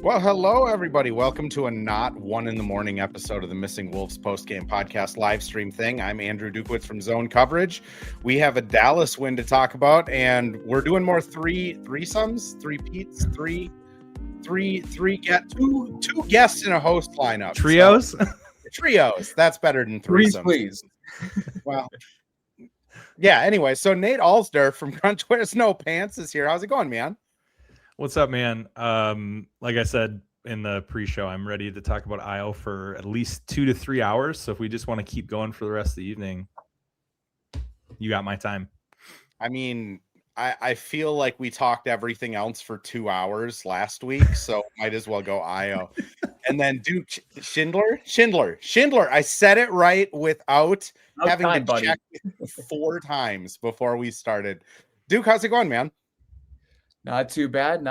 Well, hello, everybody. Welcome to a not 1 a.m. episode of the Missing Wolves postgame podcast live stream thing. I'm Andrew Dukowitz from Zone Coverage. We have a Dallas win to talk about, and we're doing more threesomes, two guests in a host lineup. Trios? So, trios. That's better than threesomes. Please. Well, yeah. Anyway, so Nate Alsdurf from Crunch Wears No Pants is here. How's it going, man? What's up, man? Like I said in the pre-show, I'm ready to talk about Ayo for at least 2 to 3 hours. So if we just want to keep going for the rest of the evening, you got my time. I mean, I feel like we talked everything else for 2 hours last week, so might as well go Ayo. And then Duke Schindler. I said it right without having to check it 4 times before we started. Duke, how's it going, man? Not too bad.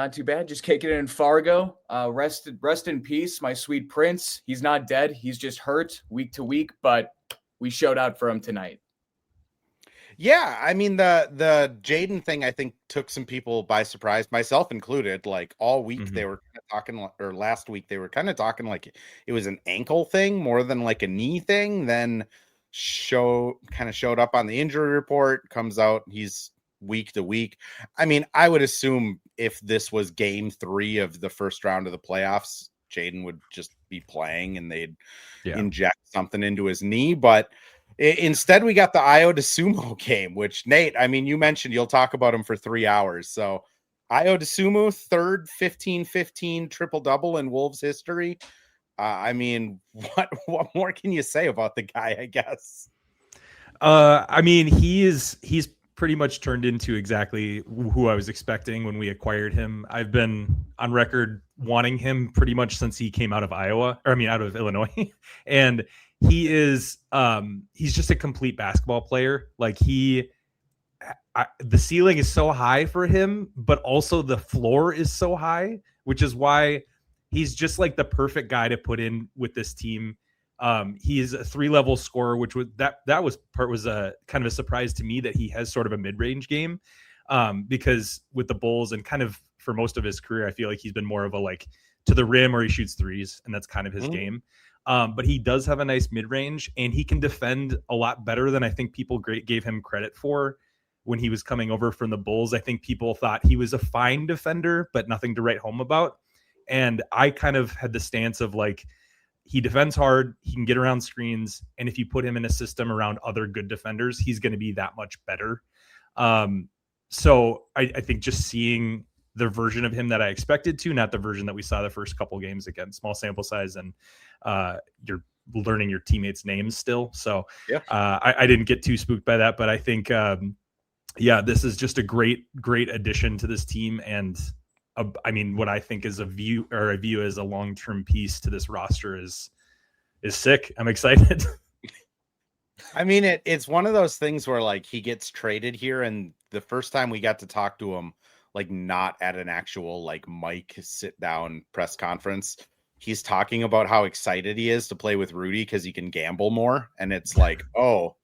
Just kicking it in Fargo. Rest in peace, my sweet prince. He's not dead. He's just hurt week to week, but we showed out for him tonight. Yeah, I mean the Jaden thing I think took some people by surprise, myself included. Like all week they were kind of talking, or last week they were kind of talking like it was an ankle thing more than like a knee thing. Then showed up on the injury report. Comes out he's week to week. I mean, I would assume if this was game 3 of the first round of the playoffs, Jaden would just be playing and they'd inject something into his knee. But instead, we got the Ayo Dosunmu game, which, Nate, I mean, you mentioned you'll talk about him for 3 hours. So Ayo Dosunmu, third 15-15 triple-double in Wolves history. I mean, what more can you say about the guy, I guess? I mean, he's pretty much turned into exactly who I was expecting when we acquired him. I've been on record wanting him pretty much since he came out of out of Illinois. And he's just a complete basketball player. Like the ceiling is so high for him, but also the floor is so high, which is why he's just like the perfect guy to put in with this team. He is a 3-level scorer, which was a kind of a surprise to me that he has sort of a mid-range game. Because with the Bulls and kind of for most of his career, I feel like he's been more of a like to the rim or he shoots threes, and that's kind of his game. But he does have a nice mid-range, and he can defend a lot better than I think people gave him credit for when he was coming over from the Bulls. I think people thought he was a fine defender, but nothing to write home about. And I kind of had the stance of like, he defends hard, he can get around screens, and if you put him in a system around other good defenders, he's going to be that much better. So I think just seeing the version of him that I expected to, not the version that we saw the first couple games, again, small sample size, and you're learning your teammates' names still. So yeah. I didn't get too spooked by that, but I think, this is just a great addition to this team. And I mean, what I think is a view as a long-term piece to this roster is sick. I'm excited. I mean, it's one of those things where like he gets traded here, and the first time we got to talk to him, like not at an actual like mic sit down press conference, he's talking about how excited he is to play with Rudy because he can gamble more. And it's like, oh,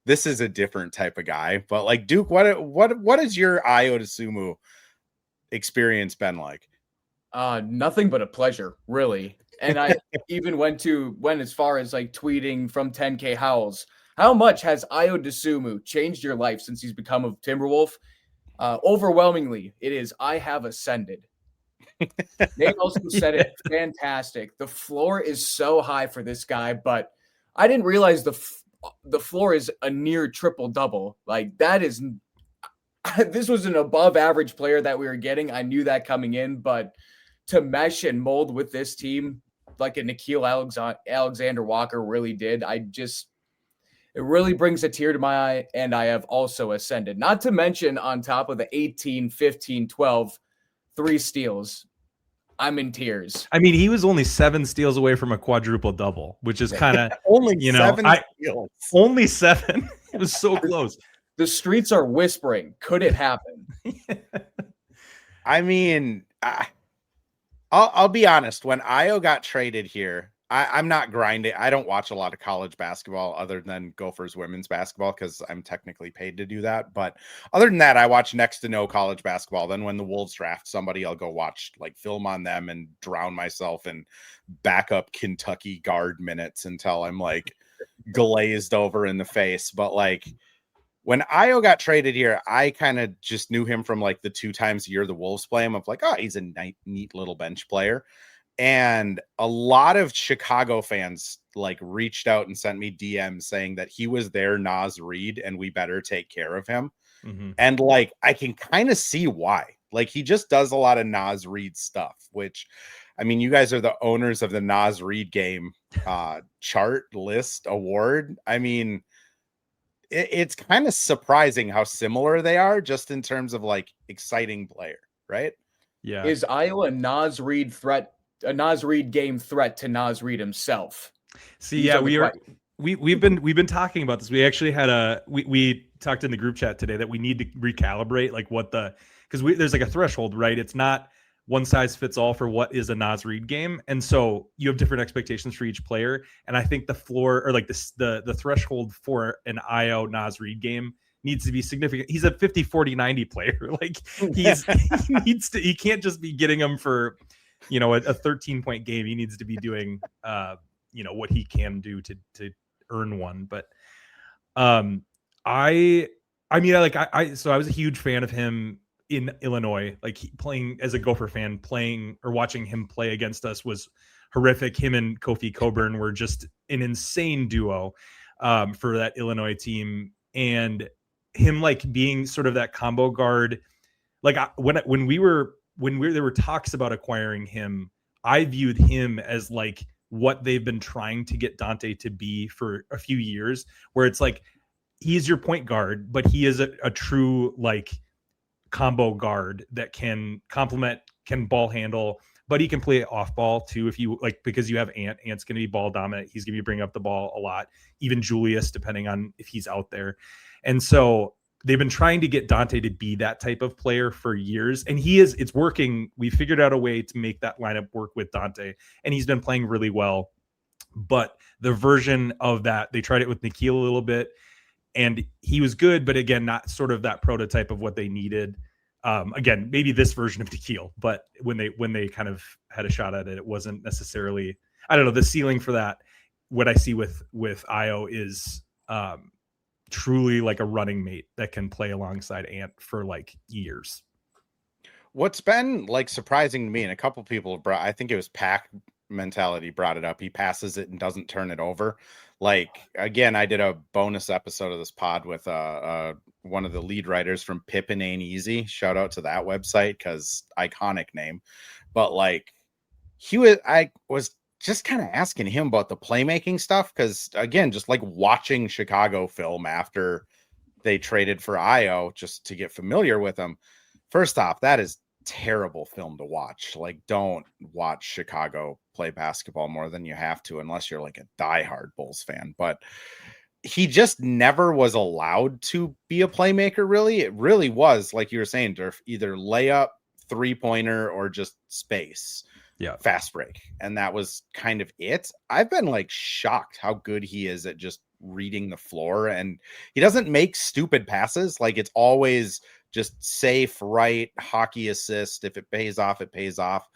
this is a different type of guy. But like, Duke, what is your Ayo Dosunmu experience been like? Nothing but a pleasure, really. And I even went as far as like tweeting from 10K Howls. How much has Ayo Dosunmu changed your life since he's become a Timberwolf? Overwhelmingly, it is I have ascended. Nate also said it fantastic. The floor is so high for this guy, but I didn't realize the floor is a near triple-double. Like that is this was an above average player that we were getting. I knew that coming in, but to mesh and mold with this team like a Nikhil Alexander Walker really did, it really brings a tear to my eye, and I have also ascended. Not to mention on top of the 18, 15, 12, 3 steals. I'm in tears. I mean, he was only 7 steals away from a quadruple double, which is kind of only 7 steals. Only 7. It was so close. The streets are whispering. Could it happen? I mean, I'll be honest. When Ayo got traded here, I'm not grinding. I don't watch a lot of college basketball other than Gophers women's basketball because I'm technically paid to do that. But other than that, I watch next to no college basketball. Then when the Wolves draft somebody, I'll go watch like film on them and drown myself in backup Kentucky guard minutes until I'm like glazed over in the face. But like when Ayo got traded here, I kind of just knew him from like the 2 times a year the Wolves play him. Of like, oh, he's a neat little bench player. And a lot of Chicago fans like reached out and sent me DMs saying that he was their Naz Reid and we better take care of him. Mm-hmm. And like, I can kind of see why. Like, he just does a lot of Naz Reid stuff, which, I mean, you guys are the owners of the Naz Reid game chart list award. I mean, it's kind of surprising how similar they are just in terms of like exciting player, right? Yeah. Is Iowa a Naz Reid threat? A Naz Reid game threat to Naz Reid himself. See, yeah, we've been talking about this. We actually had we talked in the group chat today that we need to recalibrate like what because there's like a threshold, right? It's not one size fits all for what is a Naz Reid game, and so you have different expectations for each player. And I think the floor or like the threshold for an Ayo Naz Reid game needs to be significant. He's a 50, 40, 90 player. Like he can't just be getting them for a 13-point game. He needs to be doing what he can do to earn one. But so I was a huge fan of him in Illinois. Like playing as a Gopher fan, playing or watching him play against us was horrific. Him and Kofi Coburn were just an insane duo for that Illinois team, and him like being sort of that combo guard. Like when there were talks about acquiring him, I viewed him as like what they've been trying to get Dante to be for a few years, where it's like he's your point guard, but he is a true like combo guard that can complement, can ball handle, but he can play off ball too. If you like, because you have Ant's going to be ball dominant. He's going to be bringing up the ball a lot, even Julius, depending on if he's out there. And so they've been trying to get Dante to be that type of player for years, and it's working. We figured out a way to make that lineup work with Dante, and he's been playing really well. But the version of that, they tried it with Nikhil a little bit, and he was good, but again, not sort of that prototype of what they needed. Again, maybe this version of Nikhil, but when they kind of had a shot at it, it wasn't necessarily, I don't know, the ceiling for that. What I see with Ayo is truly like a running mate that can play alongside Ant for like years. What's been like surprising to me, and a couple people have I think it was Pack Mentality brought it up. He passes it and doesn't turn it over. Like, again, I did a bonus episode of this pod with one of the lead writers from Pippin Ain't Easy. Shout out to that website, because iconic name. But like, I was just kind of asking him about the playmaking stuff, because again, just like watching Chicago film after they traded for Ayo, just to get familiar with him. First off, that is terrible film to watch. Like, don't watch Chicago play basketball more than you have to, unless you're like a diehard Bulls fan. But he just never was allowed to be a playmaker, really. It really was, like you were saying, Durf, either layup, 3-pointer, or just space. Yeah, fast break. And that was kind of it. I've been like shocked how good he is at just reading the floor, and he doesn't make stupid passes. Like, it's always just safe, right, hockey assist. If it pays off, it pays off.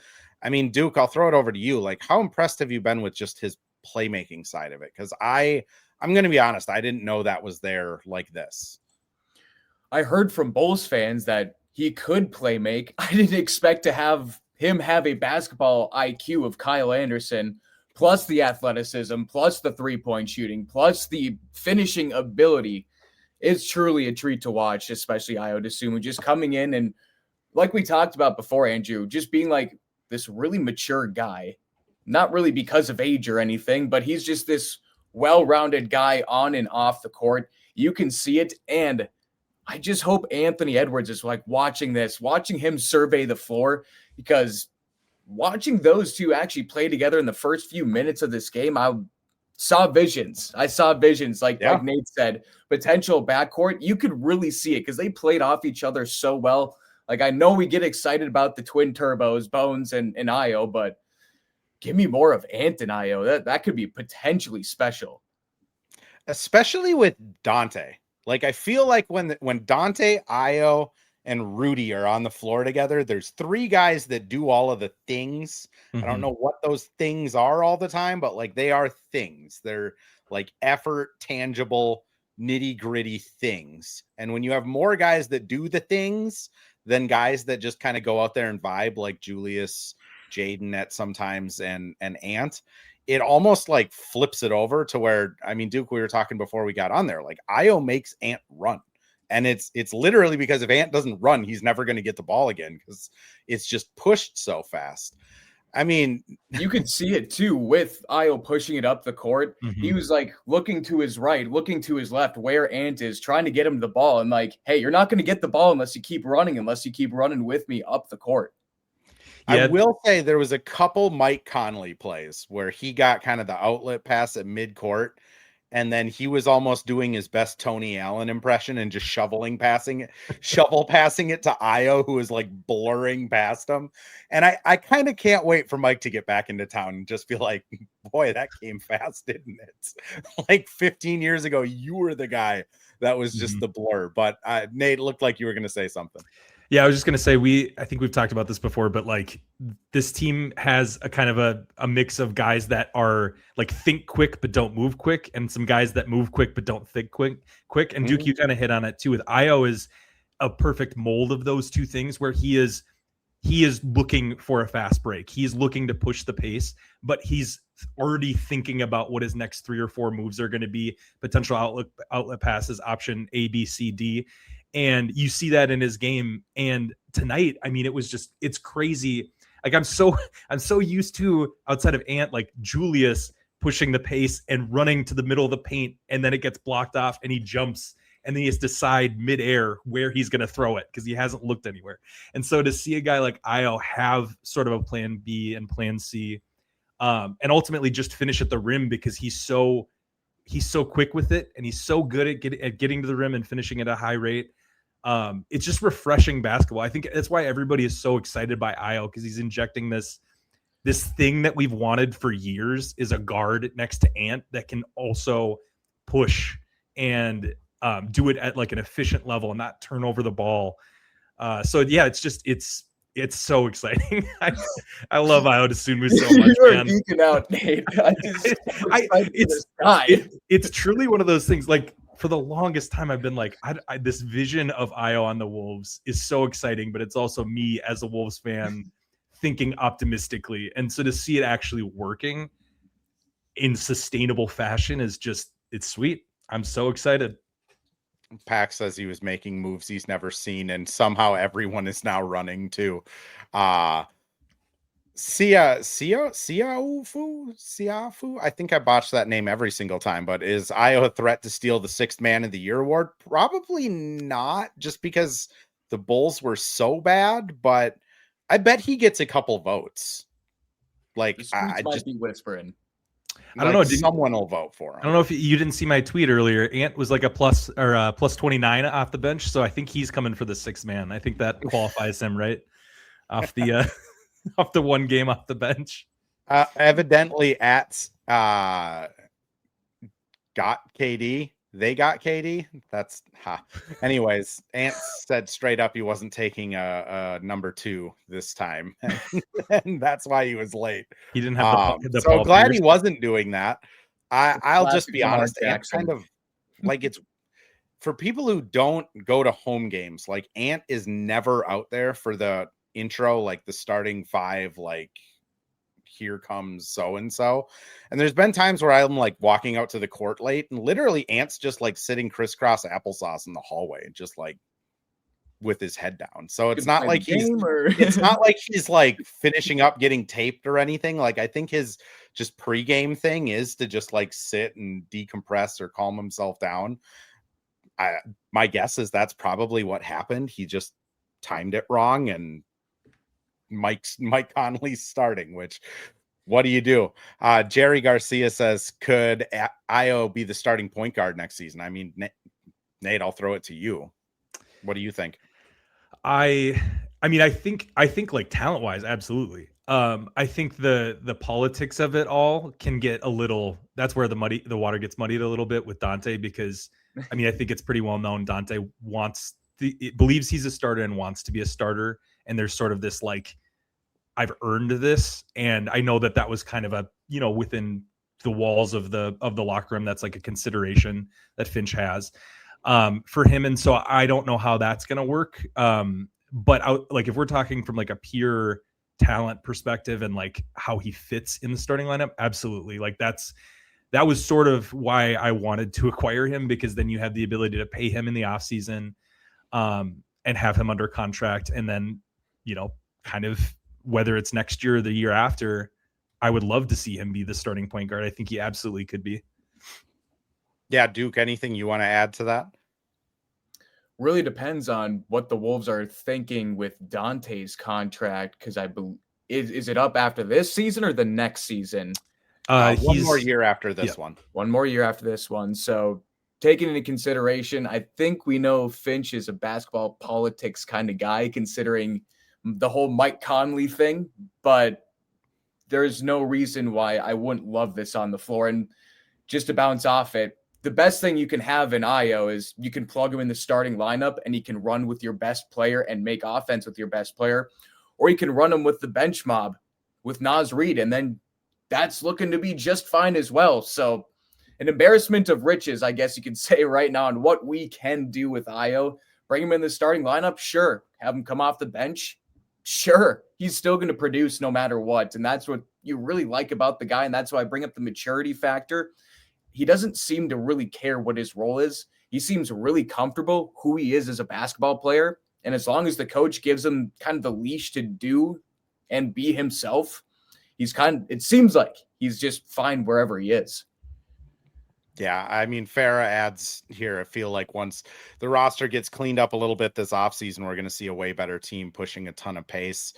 I mean, Duke, I'll throw it over to you. Like, how impressed have you been with just his playmaking side of it? Because I'm going to be honest, I didn't know that was there like this. I heard from Bulls fans that he could play make. I didn't expect to have him have a basketball IQ of Kyle Anderson, plus the athleticism, plus the 3-point shooting, plus the finishing ability. It's truly a treat to watch, especially Ayo Dosunmu just coming in and, like we talked about before, Andrew, just being like this really mature guy. Not really because of age or anything, but he's just this well-rounded guy on and off the court. You can see it, and I just hope Anthony Edwards is like watching him survey the floor, because watching those two actually play together in the first few minutes of this game, I saw visions. Like Nate said, potential backcourt. You could really see it because they played off each other so well. Like, I know we get excited about the twin turbos, Bones and Ayo, but give me more of Ant and Ayo. That could be potentially special. Especially with Dante. Like, I feel like when Dante, Ayo, and Rudy are on the floor together, there's three guys that do all of the things. I don't know what those things are all the time, but like they are things. They're like effort, tangible, nitty-gritty things. And when you have more guys that do the things than guys that just kind of go out there and vibe, like Julius, Jaden at sometimes, and Ant, it almost like flips it over to where, I mean, Duke, we were talking before we got on there, like Ayo makes Ant run. And it's literally because if Ant doesn't run, he's never going to get the ball again because it's just pushed so fast. I mean, you could see it too with Ayo pushing it up the court. He was like looking to his right, looking to his left, where Ant is, trying to get him the ball. And like, hey, you're not going to get the ball unless you keep running with me up the court. Yeah. I will say there was a couple Mike Conley plays where he got kind of the outlet pass at midcourt, and then he was almost doing his best Tony Allen impression and just shovel passing it to Ayo, who was like blurring past him. And I kind of can't wait for Mike to get back into town and just be like, boy, that came fast, didn't it? Like 15 years ago, you were the guy that was just the blur. But Nate, looked like you were going to say something. Yeah, I was just going to say, I think we've talked about this before, but like this team has a kind of a mix of guys that are like think quick, but don't move quick. And some guys that move quick, but don't think quick. And Duke, you kind of hit on it too with Ayo is a perfect mold of those two things where he is looking for a fast break. He's looking to push the pace, but he's already thinking about what his next 3 or 4 moves are going to be, potential outlet passes, option A, B, C, D. And you see that in his game. And tonight, I mean, it's crazy. Like I'm so used to, outside of Ant, like Julius pushing the pace and running to the middle of the paint, and then it gets blocked off and he jumps, and then he has to decide midair where he's going to throw it because he hasn't looked anywhere. And so to see a guy like Ayo have sort of a plan B and plan C, and ultimately just finish at the rim because he's so quick with it and he's so good at getting to the rim and finishing at a high rate. It's just refreshing basketball. I think that's why everybody is so excited by Ayo, because he's injecting this thing that we've wanted for years, is a guard next to Ant that can also push and do it at like an efficient level and not turn over the ball. So yeah, it's so exciting. I love Ayo Dosunmu so much. You're geeking out, Nate. It's truly one of those things. Like for the longest time, I've been like, this vision of Ayo on the Wolves is so exciting, but it's also me as a Wolves fan thinking optimistically. And so to see it actually working in sustainable fashion is it's sweet. I'm so excited. Pack says he was making moves he's never seen, and somehow everyone is now running too. Siafu. I think I botched that name every single time, but is Ayo a threat to steal the 6th Man of the Year award? Probably not, just because the Bulls were so bad, but I bet he gets a couple votes. Like I might be whispering. I don't know. Someone will vote for him. I don't know if you didn't see my tweet earlier. Ant was like a plus 29 off the bench, so I think he's coming for the 6th man. I think that qualifies him, right? Off the off the one game off the bench. Evidently, got KD. They got KD. That's Anyways, Ant said straight up he wasn't taking a number 2 this time, and that's why he was late. He didn't have the so glad he wasn't doing that. I'll just be honest. Ant kind of like, it's for people who don't go to home games. Like Ant is never out there for the intro, like the starting 5, like here comes so-and-so. And there's been times where I'm like walking out to the court late and literally Ant's just like sitting crisscross applesauce in the hallway, just like with his head down. So it's not like it's not like he's like finishing up getting taped or anything. Like I think his just pregame thing is to just like sit and decompress or calm himself down. My guess is that's probably what happened. He just timed it wrong, and Mike Conley's starting, which what do you do? Jerry Garcia says, could Ayo be the starting point guard next season? I mean, Nate, I'll throw it to you. What do you think? I mean, I think like talent wise, absolutely. I think the politics of it all can get a little. That's where the water gets muddied a little bit with Dante, because I mean I think it's pretty well known Dante believes he's a starter and wants to be a starter, and there's sort of this like, I've earned this, and I know that was kind of a, within the walls of the locker room, that's like a consideration that Finch has for him, and so I don't know how that's going to work. But like if we're talking from like a pure talent perspective and like how he fits in the starting lineup, absolutely. Like that was sort of why I wanted to acquire him, because then you have the ability to pay him in the offseason and have him under contract, and then kind of whether it's next year or the year after, I would love to see him be the starting point guard. I think he absolutely could be. Yeah, Duke, anything you want to add to that? Really depends on what the Wolves are thinking with Dante's contract, because I believe is it up after this season or the next season? One more year after this one. One more year after this one. So taking into consideration, I think we know Finch is a basketball politics kind of guy, considering the whole Mike Conley thing, but there's no reason why I wouldn't love this on the floor. And just to bounce off it, the best thing you can have in Ayo is you can plug him in the starting lineup and he can run with your best player and make offense with your best player, or you can run him with the bench mob with Naz Reid, and then that's looking to be just fine as well. So an embarrassment of riches, I guess you could say right now, on what we can do with Ayo. Bring him in the starting lineup, sure. Have him come off the bench, sure. He's still going to produce no matter what. And that's what you really like about the guy. And that's why I bring up the maturity factor. He doesn't seem to really care what his role is. He seems really comfortable who he is as a basketball player. And as long as the coach gives him kind of the leash to do and be himself, it seems like he's just fine wherever he is. Yeah, I mean, Farah adds here, I feel like once the roster gets cleaned up a little bit this offseason, we're going to see a way better team pushing a ton of pace.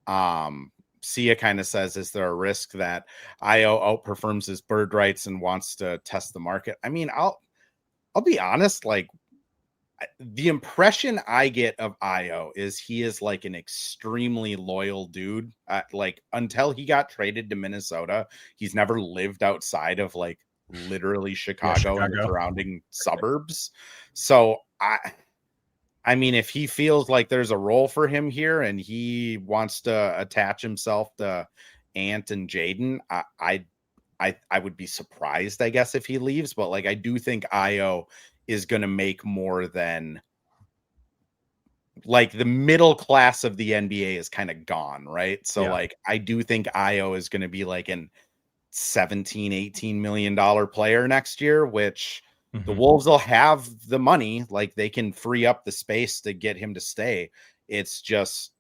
Sia kind of says, is there a risk that Ayo outperforms his bird rights and wants to test the market? I mean, I'll be honest, like the impression I get of Ayo is he is like an extremely loyal dude. Like until he got traded to Minnesota, he's never lived outside of like literally Chicago and the surrounding suburbs. So I mean, if he feels like there's a role for him here and he wants to attach himself to Ant and Jaden, I would be surprised, I guess, if he leaves. But like, I do think Ayo is going to make more than like the middle class of the NBA is kind of gone, right? So like, I do think Ayo is going to be like an $17-18 million player next year, which the Wolves will have the money, like they can free up the space to get him to stay. It's just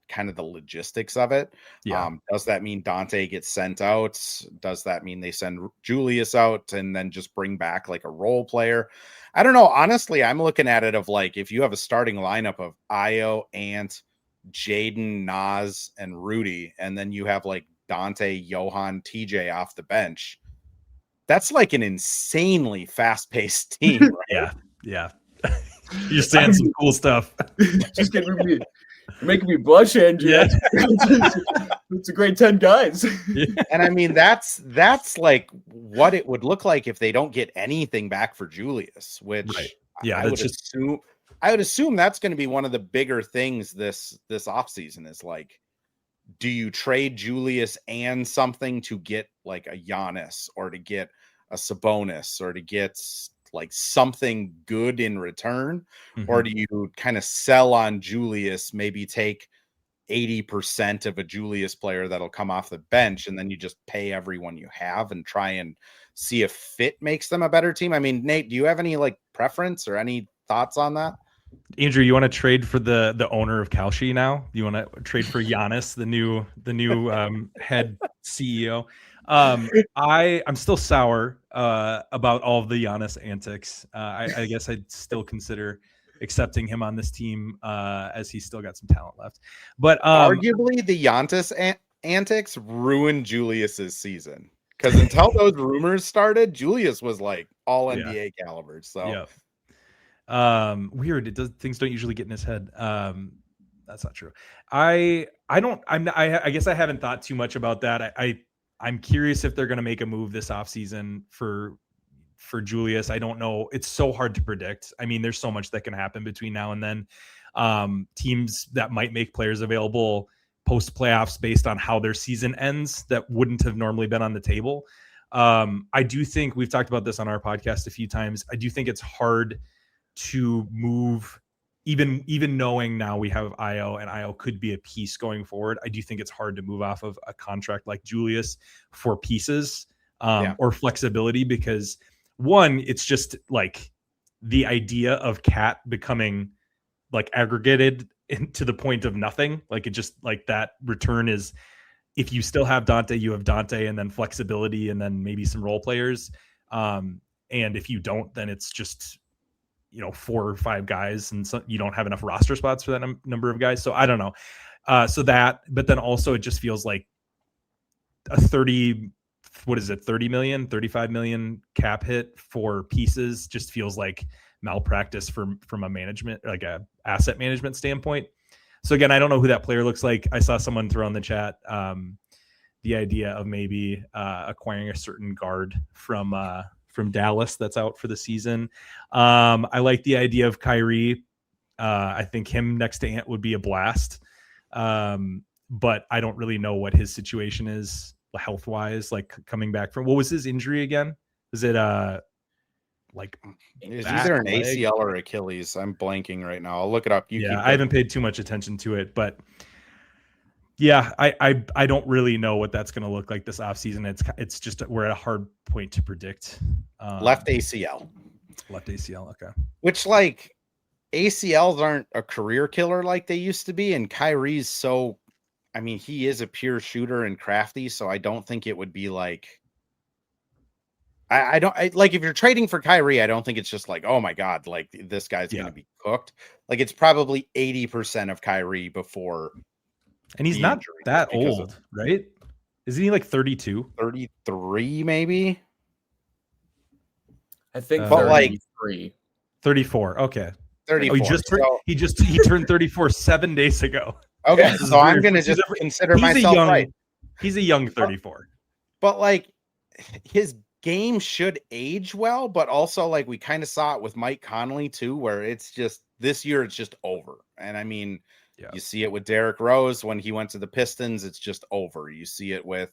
kind of the logistics of it. Does that mean Dante gets sent out? Does that mean they send Julius out and then just bring back like a role player? I don't know. Honestly, I'm looking at it of like, if you have a starting lineup of Ayo, Ant, Jaden, Naz, and Rudy, and then you have like Dante, Johan, TJ off the bench, that's like an insanely fast-paced team, right? Yeah. You're saying some cool stuff. Just making me blush, Andrew. Yeah. It's a great 10 guys. And I mean, that's like what it would look like if they don't get anything back for Julius, which I would assume that's going to be one of the bigger things this offseason is like, do you trade Julius and something to get like a Giannis or to get a Sabonis or to get like something good in return? Or do you kind of sell on Julius, maybe take 80% of a Julius player that'll come off the bench, and then you just pay everyone you have and try and see if fit makes them a better team? I mean, Nate, do you have any like preference or any thoughts on that? Andrew, you want to trade for the owner of Kalshi now? You want to trade for Giannis, the new head CEO? I'm still sour about all of the Giannis antics. I guess I'd still consider accepting him on this team as he's still got some talent left. But arguably, the Giannis antics ruined Julius's season, because until those rumors started, Julius was like all NBA caliber. So weird. Things don't usually get in his head. That's not true. I I guess I haven't thought too much about that. I'm curious if they're going to make a move this offseason for Julius. I don't know. It's so hard to predict. I mean, there's so much that can happen between now and then. Teams that might make players available post playoffs based on how their season ends that wouldn't have normally been on the table. I do think we've talked about this on our podcast a few times. I do think it's hard to move, even knowing now we have Ayo and Ayo could be a piece going forward. I do think it's hard to move off of a contract like Julius for pieces or flexibility, because one, it's just like the idea of Cat becoming like aggregated to the point of nothing. Like it just like that return is, if you still have Dante, you have Dante, and then flexibility, and then maybe some role players. And if you don't, then it's just, 4 or 5 guys, and so you don't have enough roster spots for that number of guys. So I don't know. But then also it just feels like a 30 million, 35 million cap hit for pieces just feels like malpractice from a management, like a asset management standpoint. So again, I don't know who that player looks like. I saw someone throw in the chat the idea of maybe acquiring a certain guard from Dallas that's out for the season. I like the idea of Kyrie. I think him next to Ant would be a blast. But I don't really know what his situation is health wise, like coming back from, what was his injury again? Is it it's either an ACL or Achilles? I'm blanking right now. I'll look it up. I haven't paid too much attention to it, but yeah, I don't really know what that's going to look like this offseason. It's just we're at a hard point to predict. Left ACL. Okay. Which, like, ACLs aren't a career killer like they used to be, and Kyrie's he is a pure shooter and crafty, so I don't think it would be like, like if you're trading for Kyrie, I don't think it's just like, oh my God, like this guy's going to be cooked. Like it's probably 80% of Kyrie before. And he's not that old, right? Isn't he like 32? 33 maybe? I think 33. 34. Okay. 34. He turned 34 7 days ago. Okay. So I'm going to just consider myself right. He's a young 34. But like his game should age well, but also like we kind of saw it with Mike Conley too, where it's just this year it's just over. And I mean, you see it with Derrick Rose when he went to the Pistons, it's just over. You see it with,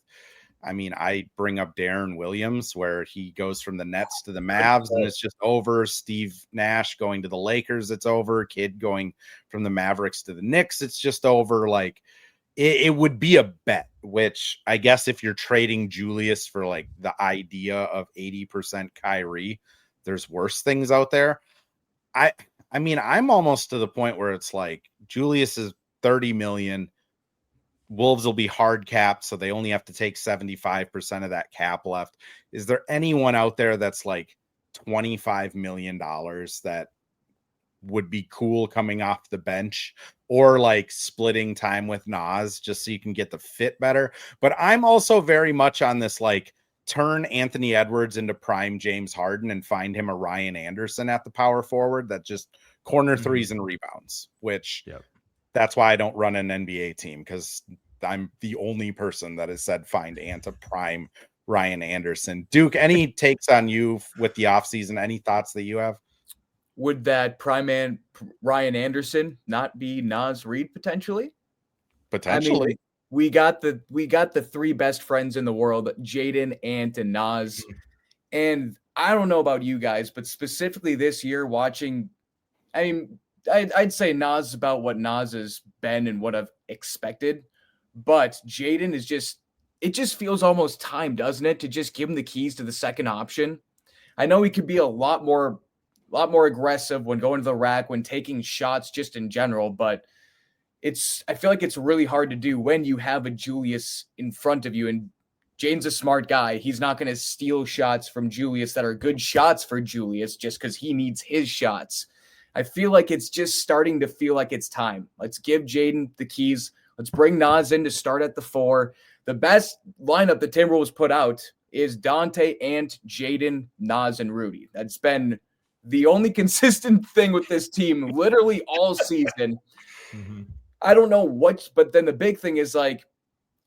I bring up Darren Williams where he goes from the Nets to the Mavs and it's just over. Steve Nash going to the Lakers, it's over. Kid going from the Mavericks to the Knicks, it's just over. Like it would be a bet, which I guess if you're trading Julius for like the idea of 80% Kyrie, there's worse things out there. I'm almost to the point where it's like Julius is 30 million. Wolves will be hard capped, so they only have to take 75% of that cap left. Is there anyone out there that's like $25 million that would be cool coming off the bench, or like splitting time with Nas just so you can get the fit better? But I'm also very much on this, like, turn Anthony Edwards into prime James Harden and find him a Ryan Anderson at the power forward that just corner threes and rebounds, which that's why I don't run an NBA team, because I'm the only person that has said find Ant a prime Ryan Anderson. Duke, any takes on you with the offseason? Any thoughts that you have? Would that prime Ryan Anderson not be Naz Reid potentially? Potentially. We got the 3 best friends in the world, Jaden, Ant, and Naz. And I don't know about you guys, but specifically this year watching, I'd say Naz is about what Naz has been and what I've expected. But Jaden is it just feels almost time, doesn't it, to just give him the keys to the second option. I know he could be a lot more aggressive when going to the rack, when taking shots just in general, but I feel like it's really hard to do when you have a Julius in front of you, and Jaden's a smart guy. He's not going to steal shots from Julius that are good shots for Julius just because he needs his shots. I feel like it's just starting to feel like it's time. Let's give Jaden the keys. Let's bring Naz in to start at the 4. The best lineup the Timberwolves put out is Dante, Ant, Jaden, Naz, and Rudy. That's been the only consistent thing with this team literally all season. I don't know but then the big thing is like,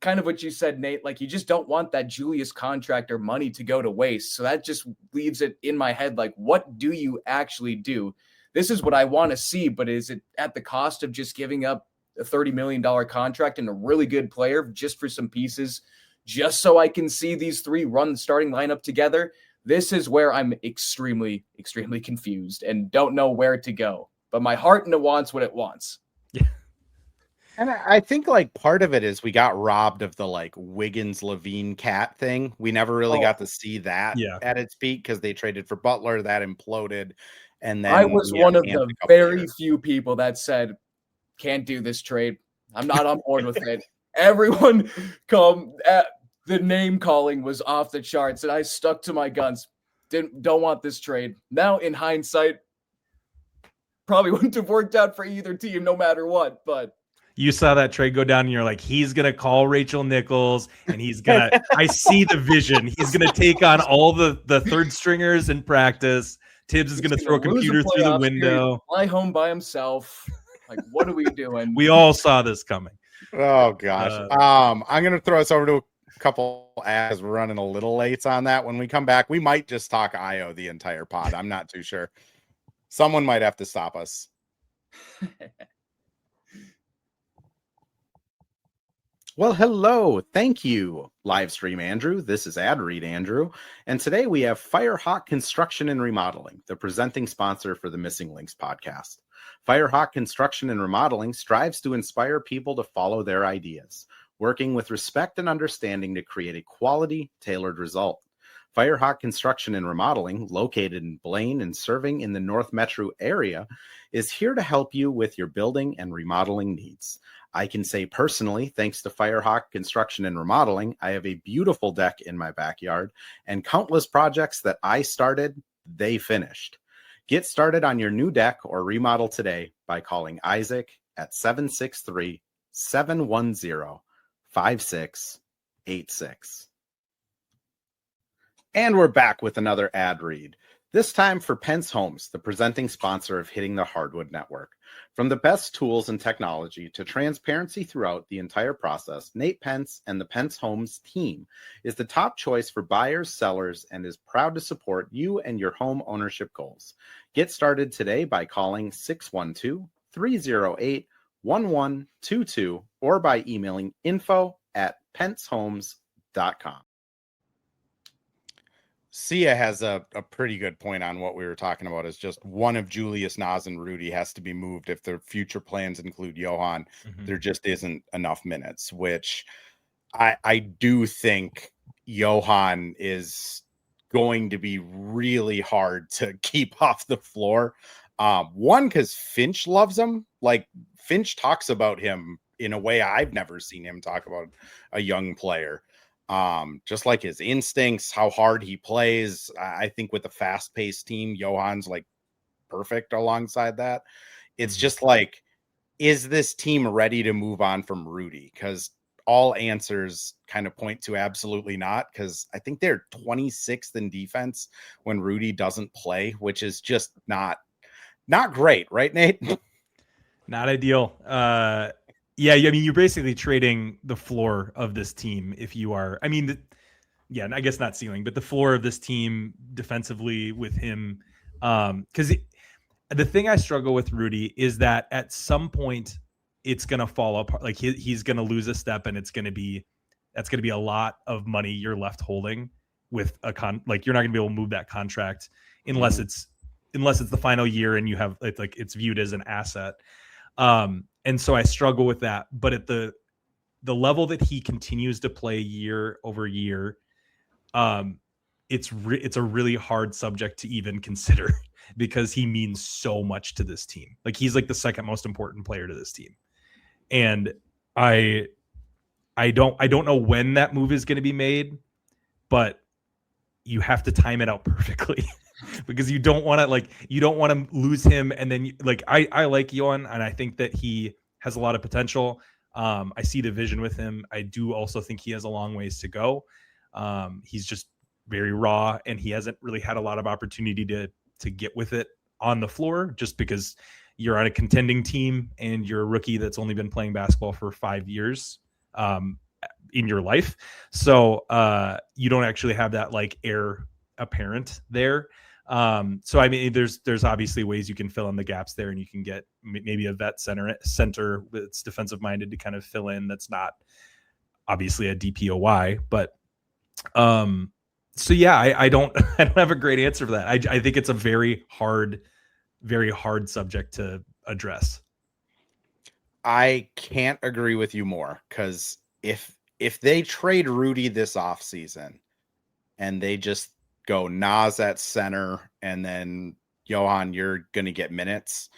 kind of what you said, Nate, like you just don't want that Julius contract or money to go to waste. So that just leaves it in my head. Like, what do you actually do? This is what I want to see, but is it at the cost of just giving up a $30 million contract and a really good player just for some pieces, just so I can see these three run the starting lineup together? This is where I'm extremely, extremely confused and don't know where to go. But my heart wants what it wants. Yeah. And I think like part of it is we got robbed of the like Wiggins Levine Cat thing. We never really got to see that at its peak because they traded for Butler, that imploded. And then I was one of the very few people that said, can't do this trade. I'm not on board with it. Everyone the name calling was off the charts, and I stuck to my guns. Don't want this trade. Now, in hindsight, probably wouldn't have worked out for either team no matter what, but you saw that trade go down and you're like, he's going to call Rachel Nichols and he's going to, I see the vision. He's going to take on all the third stringers in practice. Tibbs is going to throw a computer through the window. Fly home by himself. Like, what are we doing? We all saw this coming. Oh gosh. I'm going to throw us over to a couple ads. We're running a little late on that. When we come back, we might just talk Ayo the entire pod. I'm not too sure. Someone might have to stop us. Well, hello. Thank you, Livestream Andrew. This is Ad Read Andrew. And today we have Firehawk Construction and Remodeling, the presenting sponsor for the Missing Links podcast. Firehawk Construction and Remodeling strives to inspire people to follow their ideas, working with respect and understanding to create a quality, tailored result. Firehawk Construction and Remodeling, located in Blaine and serving in the North Metro area, is here to help you with your building and remodeling needs. I can say personally, thanks to Firehawk Construction and Remodeling, I have a beautiful deck in my backyard and countless projects that I started, they finished. Get started on your new deck or remodel today by calling Isaac at 763-710-5686. And we're back with another ad read. This time for Pence Homes, the presenting sponsor of Hitting the Hardwood Network. From the best tools and technology to transparency throughout the entire process, Nate Pence and the Pence Homes team is the top choice for buyers, sellers, and is proud to support you and your home ownership goals. Get started today by calling 612-308-1122 or by emailing info@pencehomes.com. Sia has a pretty good point on what we were talking about. Is just one of Julius, Naz, and Rudy has to be moved if their future plans include Johan. Mm-hmm. There just isn't enough minutes, which I do think Johan is going to be really hard to keep off the floor. One, because Finch loves him. Like, Finch talks about him in a way I've never seen him talk about a young player. Just like his instincts, how hard he plays. I think with a fast-paced team, Johan's like perfect alongside that. It's just like, is this team ready to move on from Rudy? Because all answers kind of point to absolutely not, because I think they're 26th in defense when Rudy doesn't play, which is just not great, right, Nate? Not ideal. Yeah, I mean, you're basically trading the floor of this team if you are, I mean, I guess not ceiling, but the floor of this team defensively with him. Because the thing I struggle with Rudy is that at some point it's going to fall apart. Like he's going to lose a step, and that's going to be a lot of money you're left holding with like you're not going to be able to move that contract unless it's the final year and you have like it's viewed as an asset. And so I struggle with that, but at the level that he continues to play year over year, it's a really hard subject to even consider because he means so much to this team. Like he's like the second most important player to this team. And I don't know when that move is going to be made, but you have to time it out perfectly. Because you don't want to lose him. And then I like Johan, and I think that he has a lot of potential. I see the vision with him. I do also think he has a long ways to go. He's just very raw, and he hasn't really had a lot of opportunity to get with it on the floor just because, you're on a contending team and you're a rookie that's only been playing basketball for 5 years in your life. So you don't actually have that like heir apparent there. So I mean, there's obviously ways you can fill in the gaps there, and you can get maybe a vet center that's defensive minded to kind of fill in. That's not obviously a DPOY, but so yeah, I don't have a great answer for that. I think it's a very hard subject to address. I can't agree with you more, because if they trade Rudy this offseason and they just go Nas at center and then Johan, you're going to get minutes,